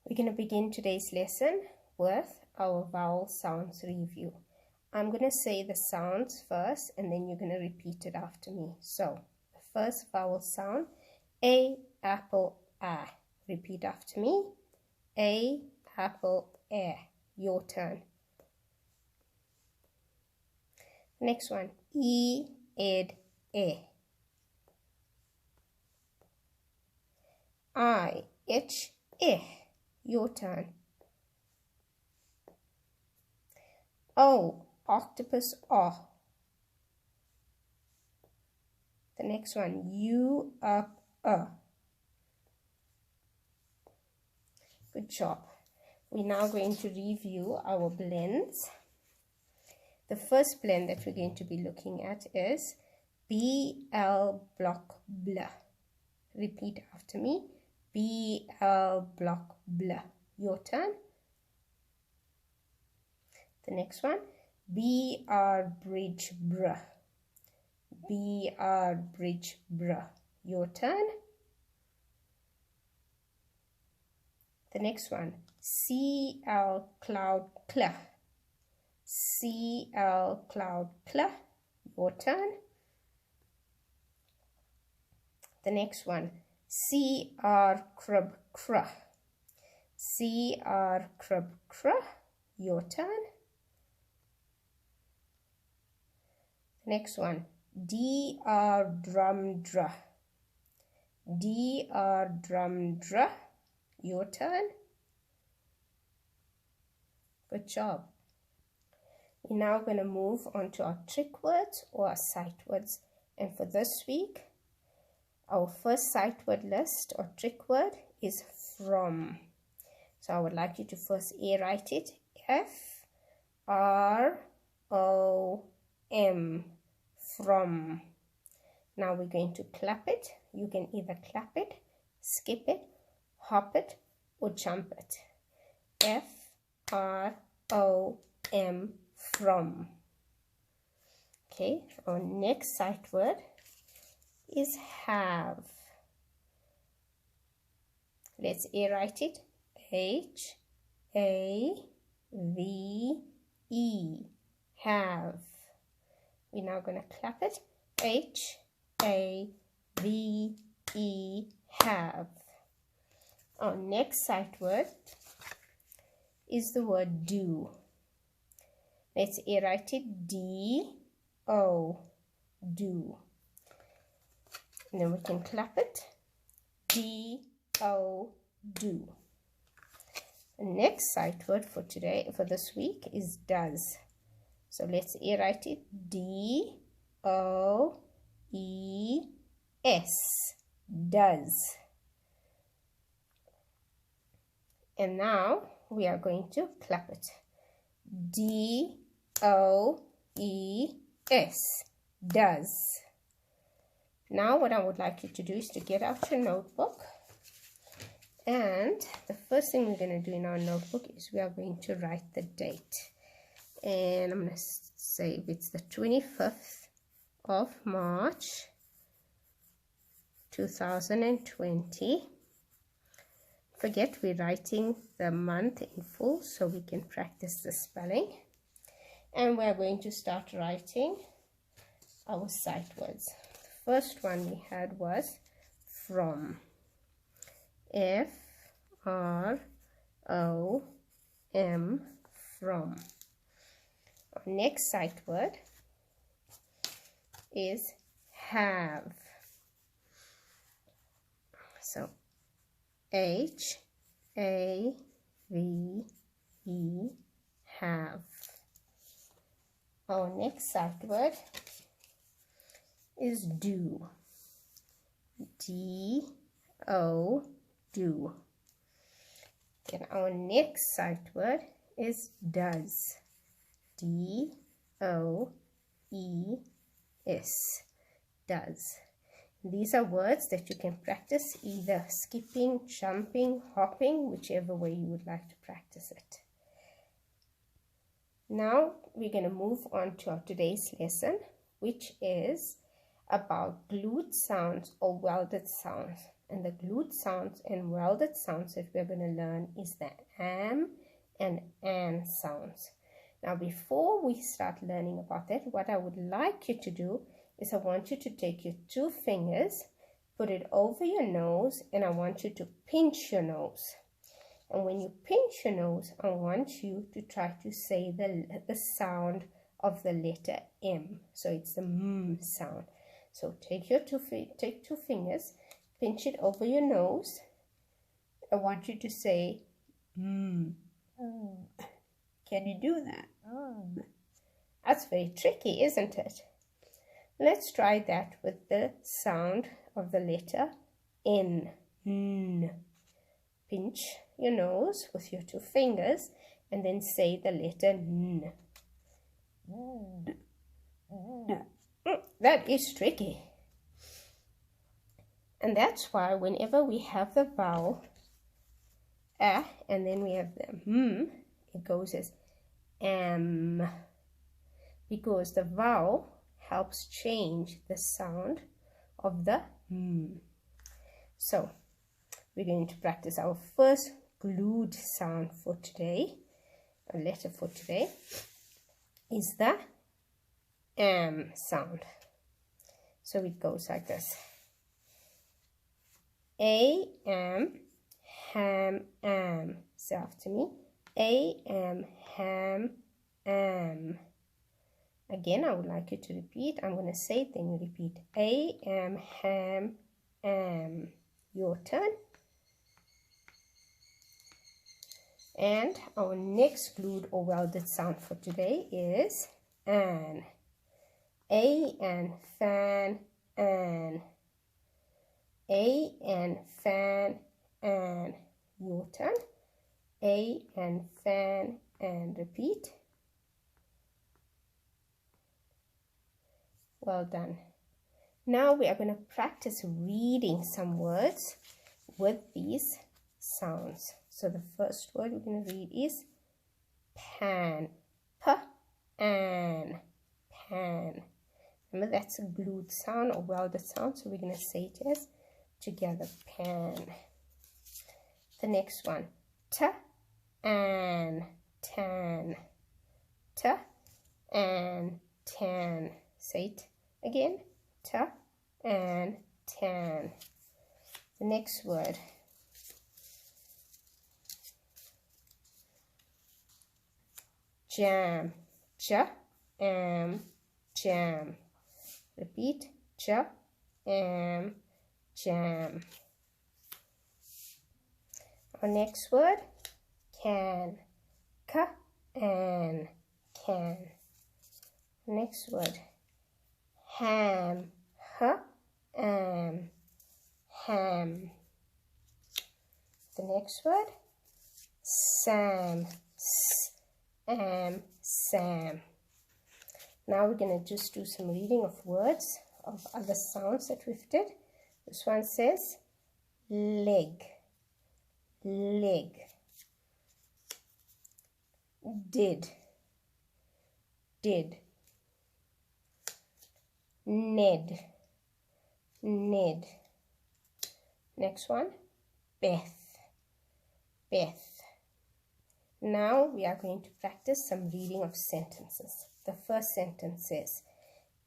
We're going to begin today's lesson with our vowel sounds review. I'm going to say the sounds first and then you're going to repeat it after me. So, the first vowel sound, A, apple, A. Repeat after me. A, apple, A. Your turn. Next one, E, ed, E. I, itch, E. Your turn. O, octopus, O. The next one, U, up, Good job. We're now going to review our blends. The first blend that we're going to be looking at is BL block bl. Repeat after me. BL block bl. Your turn. The next one, BR bridge br. BR bridge br. Your turn. The next one, CL cloud cl. CL cloud cl. Your turn. The next one, CR crub cr. CR crub cr. Your turn. Next one, DR drum dra. DR drum dra. Your turn. Good job. We're now going to move on to our trick words or our sight words. And for this week, our first sight word list or trick word is from. So I would like you to first write it. F-R-O-M. From. Now we're going to clap it. You can either clap it, skip it, hop it, or jump it. F-R-O-M. From. Okay, our next sight word is have. Let's write it. H-A-V-E. Have. We're now going to clap it. H-A-V-E. Have. Our next sight word is the word do. Let's write it. D-O. Do. And then we can clap it. D-O. Do. The next sight word for today, for this week, is does. So let's write it. D-O-E-S. Does. And now we are going to clap it. D-O-E-S. Does. Now what I would like you to do is to get out your notebook. And the first thing we're going to do in our notebook is we are going to write the date. And I'm going to say it's the 25th of March 2020. Forget we're writing the month in full so we can practice the spelling. And we're going to start writing our sight words. The first one we had was from. F-R-O-M. From. Our next sight word is have. So H-A-V-E. Have. Our next sight word is do. D-O. Do. Then our next sight word is does. D-O-E-S. Does. These are words that you can practice either skipping, jumping, hopping, whichever way you would like to practice it. Now we're going to move on to our today's lesson, which is about glued sounds or welded sounds. And the glued sounds and welded sounds that we're going to learn is the am and an sounds. Now, before we start learning about that, what I would like you to do is I want you to take your 2 fingers, put it over your nose, and I want you to pinch your nose. And when you pinch your nose, I want you to try to say the sound of the letter M. So it's the M sound. So take 2 fingers, pinch it over your nose. I want you to say M. Can you do that? That's very tricky, isn't it? Let's try that with the sound of the letter N. N. Pinch your nose with your 2 fingers and then say the letter N. That is tricky. And that's why whenever we have the vowel A and then we have the M, it goes as am, because the vowel helps change the sound of the M. So we're going to practice our first glued sound for today. A letter for today is the am sound. So it goes like this. A, am, ham, am. Say after me. A, am, ham, am. Again, I would like you to repeat. I'm going to say it, then you repeat. A, am, ham, am. Your turn. And our next glued or welded sound for today is an. A and fan, an. A and fan, and. Your turn. A and fan, and repeat. Well done. Now we are going to practice reading some words with these sounds. So the first word we're going to read is pan. P-an. Pan. Remember, that's a glued sound or welded sound, so we're going to say it as together, pan. The next one, t-an, tan. T-an, tan. Say it again, t-an, tan. The next word, jam. J-am, jam. Repeat, j-am, jam. Our next word, can. K-an, can. Next word, ham. H-am, ham. The next word, sam. S-am, sam. Now we're going to just do some reading of words, of other sounds that we've did. This one says leg. Leg. Did. Did. Ned. Ned. Next one, Beth. Beth. Now we are going to practice some reading of sentences. The first sentence is,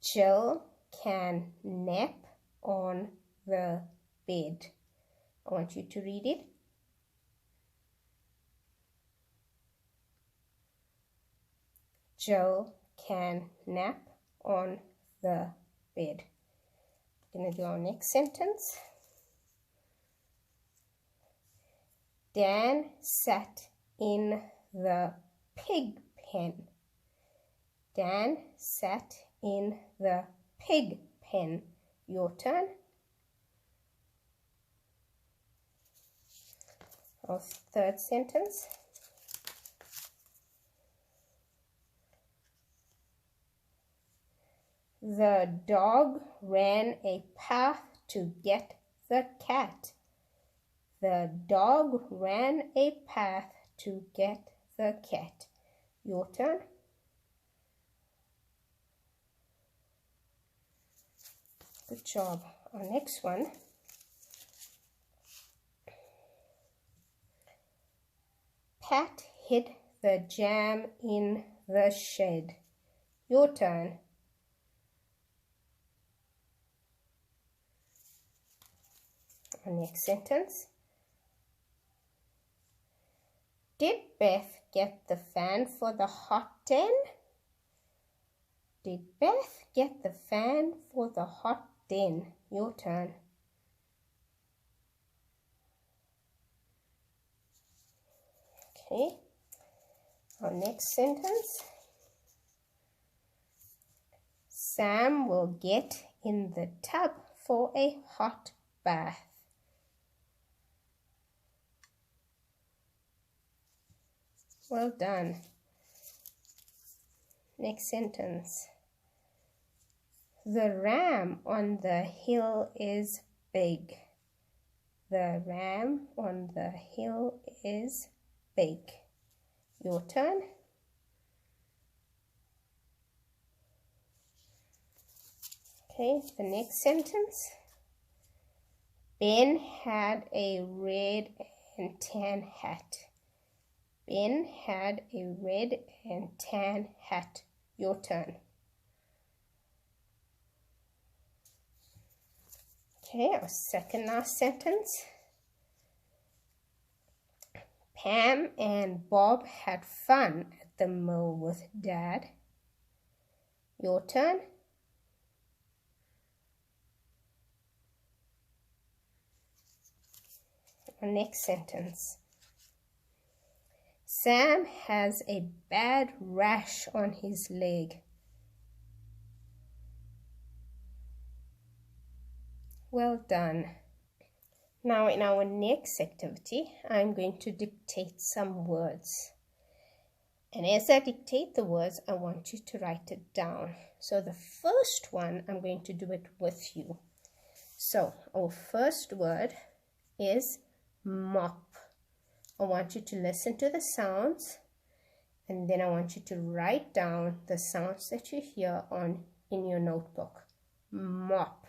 Jill can nap on the bed. I want you to read it. Jill can nap on the bed. We're going to do our next sentence. Dan sat in the pig pen. Dan sat in the pig pen. Your turn. Our third sentence. The dog ran a path to get the cat. The dog ran a path to get the cat. Your turn. Good job. Our next one. Pat hid the jam in the shed. Your turn. Our next sentence. Did Beth get the fan for the hot den? Did Beth get the fan for the hot den? Your turn. Okay. Our next sentence. Sam will get in the tub for a hot bath. Well done. Next sentence. The ram on the hill is big. The ram on the hill is big. Your turn. Okay, the next sentence. Ben had a red and tan hat. Ben had a red and tan hat. Your turn. Okay, our second last sentence. Pam and Bob had fun at the mill with Dad. Your turn. Our next sentence. Sam has a bad rash on his leg. Well done. Now in our next activity, I'm going to dictate some words. And as I dictate the words, I want you to write it down. So the first one, I'm going to do it with you. So our first word is mop. I want you to listen to the sounds, and then I want you to write down the sounds that you hear in your notebook. Mop.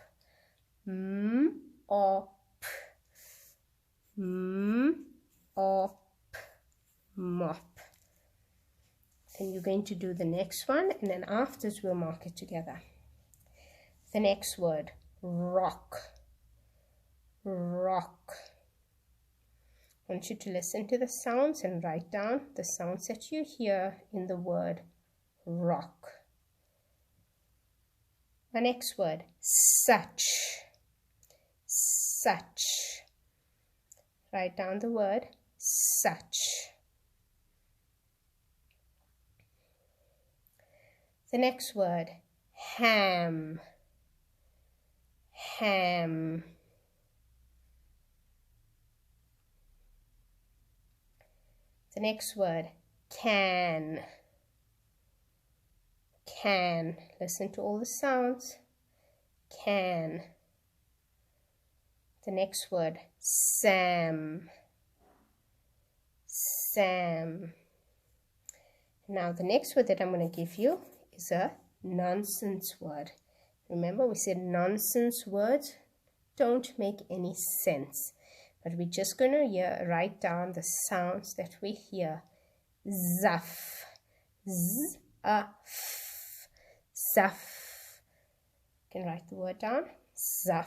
M-O-P. M-O-P. Mop. Then you're going to do the next one, and then afterwards we'll mark it together. The next word, rock. Rock. I want you to listen to the sounds and write down the sounds that you hear in the word rock. The next word, such. Such. Write down the word such. The next word, ham. Ham. The next word, can. Can. Listen to all the sounds. Can. The next word, Sam. Sam. Now the next word that I'm going to give you is a nonsense word. Remember, we said nonsense words don't make any sense. But we're just going to write down the sounds that we hear. Zaf. Z-a-f. Zaf. You can write the word down. Zaf.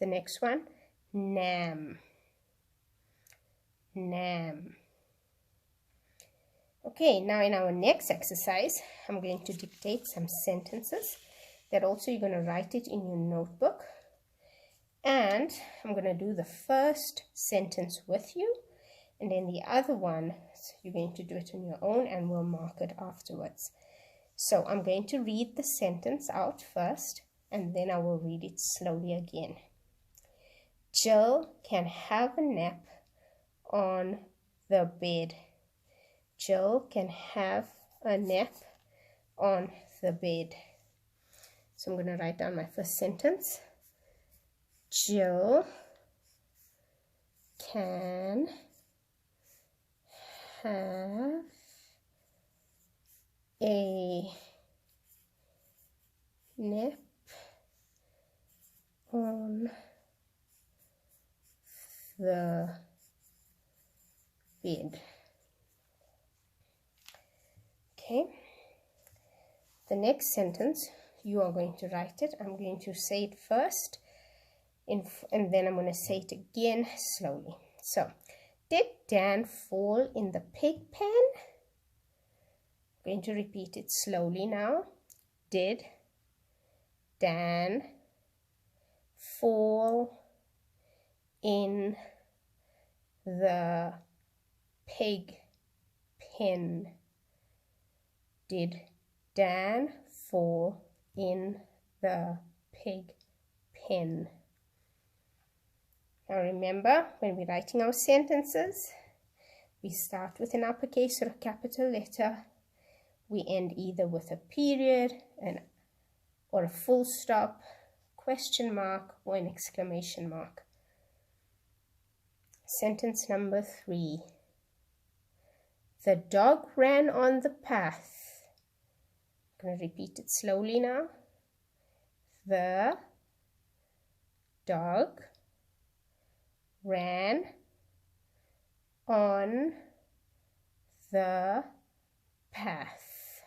The next one, nam. Nam. Okay, now in our next exercise, I'm going to dictate some sentences that also you're going to write it in your notebook. And I'm going to do the first sentence with you, and then the other one, you're going to do it on your own, and we'll mark it afterwards. So I'm going to read the sentence out first, and then I will read it slowly again. Jill can have a nap on the bed. Jill can have a nap on the bed. So I'm going to write down my first sentence. Jill can have a nap on the bed. Okay, the next sentence, you are going to write it. I'm going to say it first, and then I'm going to say it again slowly. So, did Dan fall in the pig pen? I'm going to repeat it slowly now. Did Dan fall in the pig pen? Did Dan fall in the pig pen? Now remember, when we're writing our sentences, we start with an uppercase or a capital letter. We end either with a period or a full stop, question mark, or an exclamation mark. Sentence number 3. The dog ran on the path. I'm going to repeat it slowly now. The dog ran on the path.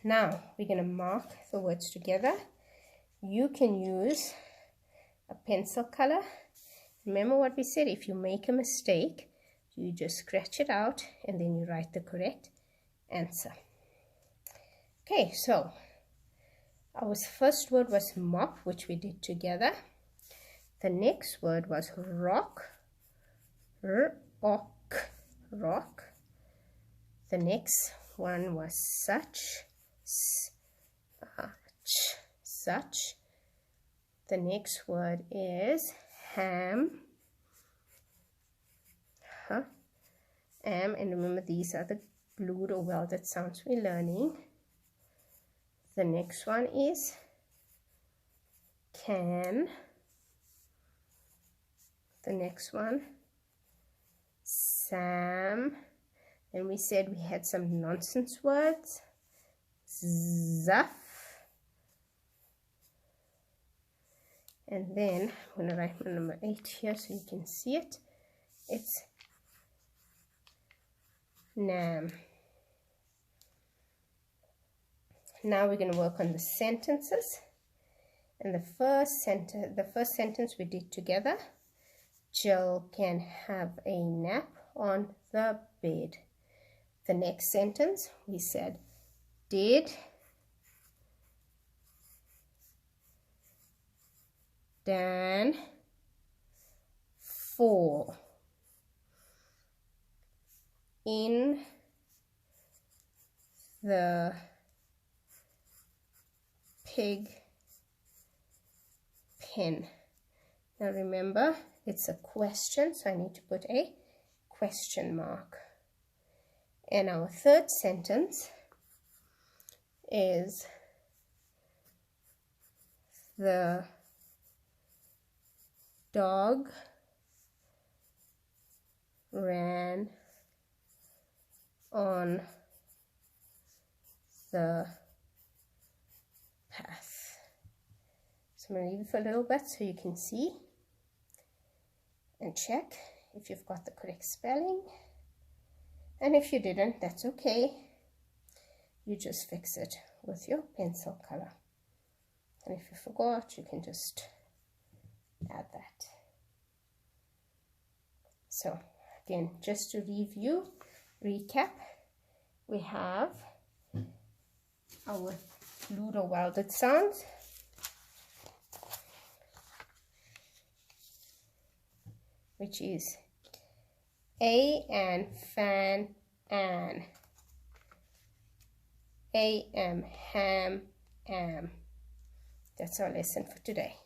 Now we're going to mark the words together. You can use a pencil color. Remember what we said, if you make a mistake, you just scratch it out and then you write the correct answer. Okay, so our first word was mop, which we did together. The next word was rock, rock. The next one was such, such. The next word is ham, and remember these are the glued or welded sounds we're learning. The next one is can. The next one, Sam. And we said we had some nonsense words. Zuff. And then I'm going to write my number 8 here so you can see it. It's Nam. Now we're going to work on the sentences. And the first sentence we did together. Jill can have a nap on the bed. The next sentence we said, did Dan fall in the pig pen? Now remember, it's a question, so I need to put a question mark. And our third sentence is the dog ran on the path. So I'm going to leave it for a little bit so you can see and check if you've got the correct spelling. And if you didn't, that's okay. You just fix it with your pencil color. And if you forgot, you can just add that. So again, just to recap, we have our glued or welded sounds. Which is A and fan an. A ham am. That's our lesson for today.